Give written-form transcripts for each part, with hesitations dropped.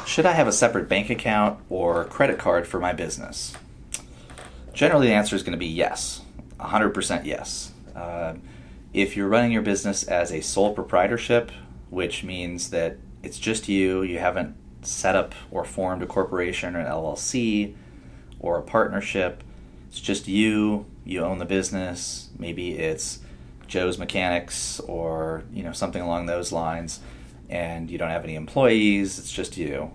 Should I have a separate bank account or credit card for my business? Generally, the answer is going to be yes, 100% yes. If you're running your business as a sole proprietorship, which means that it's just you, you haven't set up or formed a corporation or an LLC or a partnership, it's just you own the business, maybe it's Joe's Mechanics or something along those lines, and you don't have any employees, it's just you.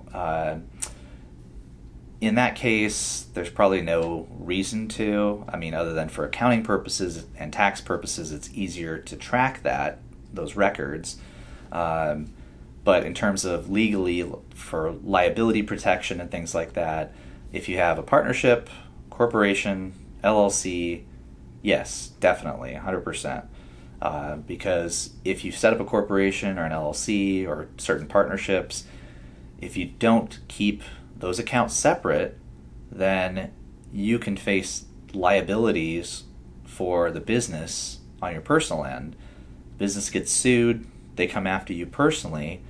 In that case, there's probably no reason to. Other than for accounting purposes and tax purposes, it's easier to track those records. But in terms of legally, for liability protection and things like that, if you have a partnership, corporation, LLC, yes, definitely, 100%. Because if you set up a corporation or an LLC or certain partnerships, if you don't keep those accounts separate, then you can face liabilities for the business on your personal end. Business gets sued, they come after you personally,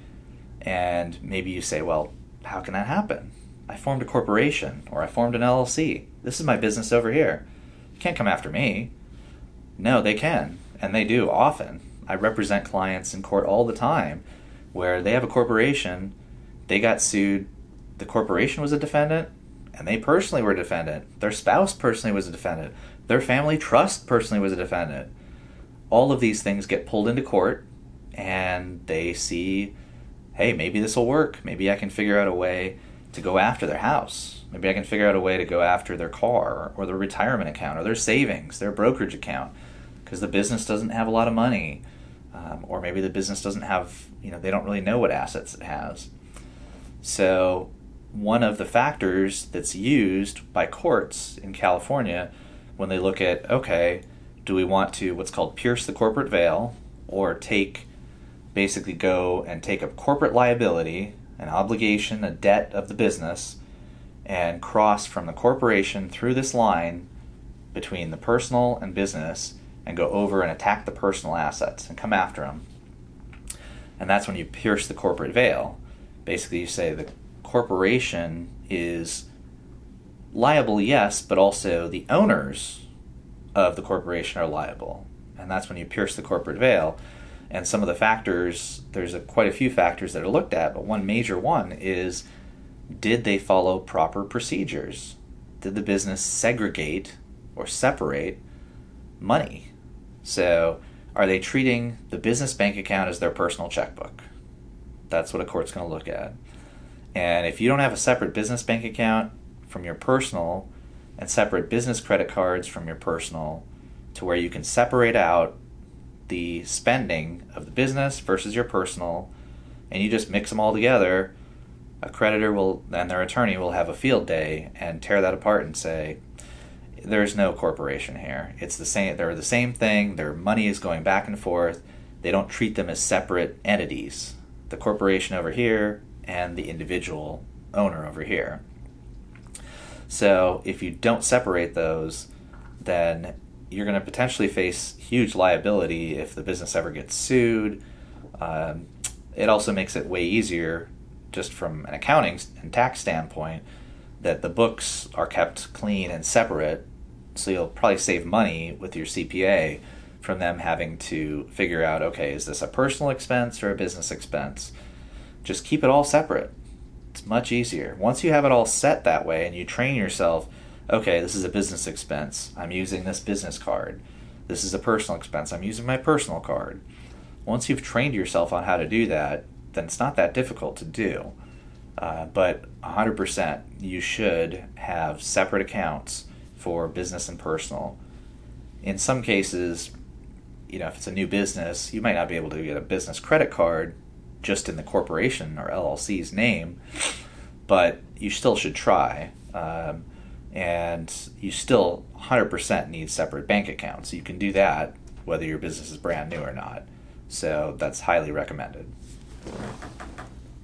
and maybe you say, well, how can that happen? I formed a corporation or I formed an LLC. This is my business over here. You can't come after me. No, they can, and they do often. I represent clients in court all the time where they have a corporation, they got sued, the corporation was a defendant, and they personally were a defendant. Their spouse personally was a defendant. Their family trust personally was a defendant. All of these things get pulled into court, and they see, hey, maybe this will work. Maybe I can figure out a way to go after their house. Maybe I can figure out a way to go after their car or their retirement account or their savings, their brokerage account, because the business doesn't have a lot of money. Or maybe the business doesn't have, they don't really know what assets it has. So one of the factors that's used by courts in California when they look at, okay, do we want to what's called pierce the corporate veil, or basically go and take a corporate liability, an obligation, a debt of the business, and cross from the corporation through this line between the personal and business and go over and attack the personal assets and come after them. And that's when you pierce the corporate veil. Basically, you say the corporation is liable, yes, but also the owners of the corporation are liable. And that's when you pierce the corporate veil. And some of the factors, there's quite a few factors that are looked at, but one major one is, did they follow proper procedures? Did the business segregate or separate money? So are they treating the business bank account as their personal checkbook? That's what a court's going to look at. And if you don't have a separate business bank account from your personal and separate business credit cards from your personal to where you can separate out the spending of the business versus your personal, and you just mix them all together, a creditor and their attorney will have a field day and tear that apart and say, there's no corporation here. It's the same. They're the same thing. Their money is going back and forth. They don't treat them as separate entities. The corporation over here and the individual owner over here. So if you don't separate those, then you're going to potentially face huge liability if the business ever gets sued. It also makes it way easier, just from an accounting and tax standpoint, that the books are kept clean and separate, so you'll probably save money with your CPA from them having to figure out, okay, is this a personal expense or a business expense? Just keep it all separate. It's much easier. Once you have it all set that way and you train yourself, okay, this is a business expense, I'm using this business card. This is a personal expense, I'm using my personal card. Once you've trained yourself on how to do that, then it's not that difficult to do. But 100%, you should have separate accounts for business and personal. In some cases, if it's a new business, you might not be able to get a business credit card just in the corporation or LLC's name, but you still should try. And you still 100% need separate bank accounts. You can do that whether your business is brand new or not. So that's highly recommended.